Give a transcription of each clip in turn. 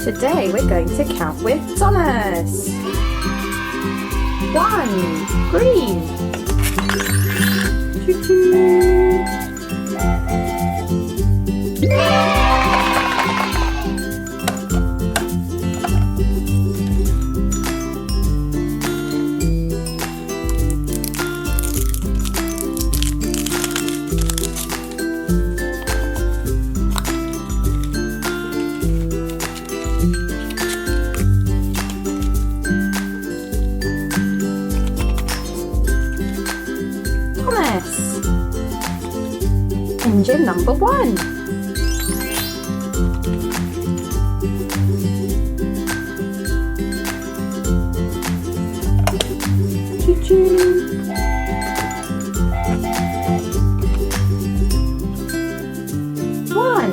Today we're going to count with Thomas. 1, green. Choo-choo. 2, engine number 1. Choo-choo. 1,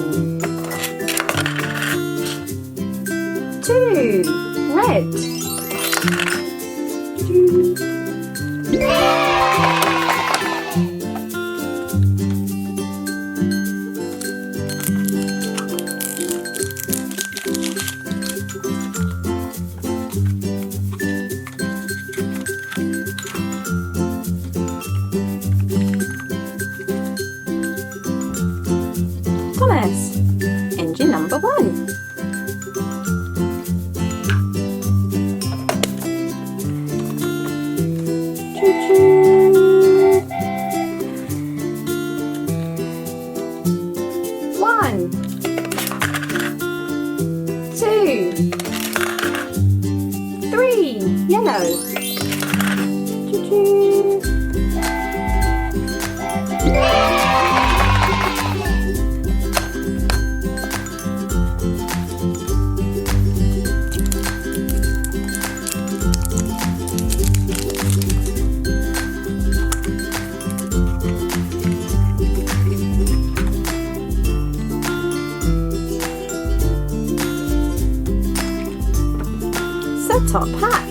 2, red. Choo. 'Thomas, engine number 1. Choo-choo. 1, 2, 3, yellow. Choo-choo. 'Top hat.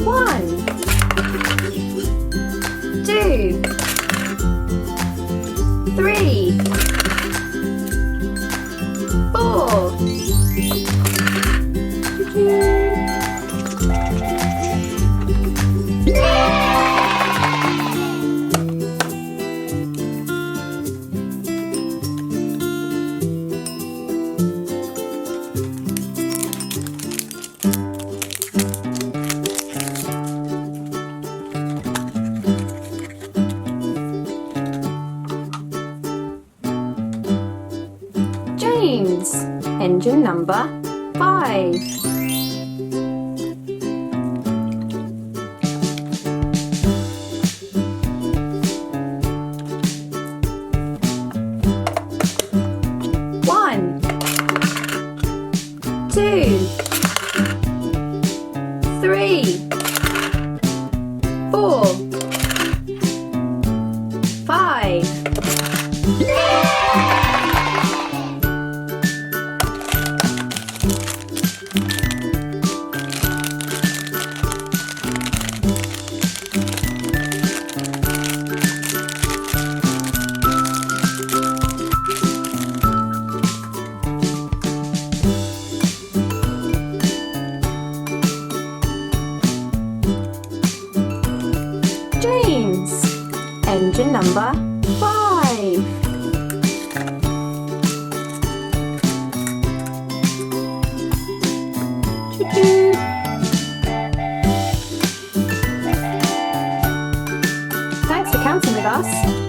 1, 2, 3, 4. James, engine number 5. 1, 2, 3, 4, 5. James, engine number 5. Choo-choo. Thanks for counting with us.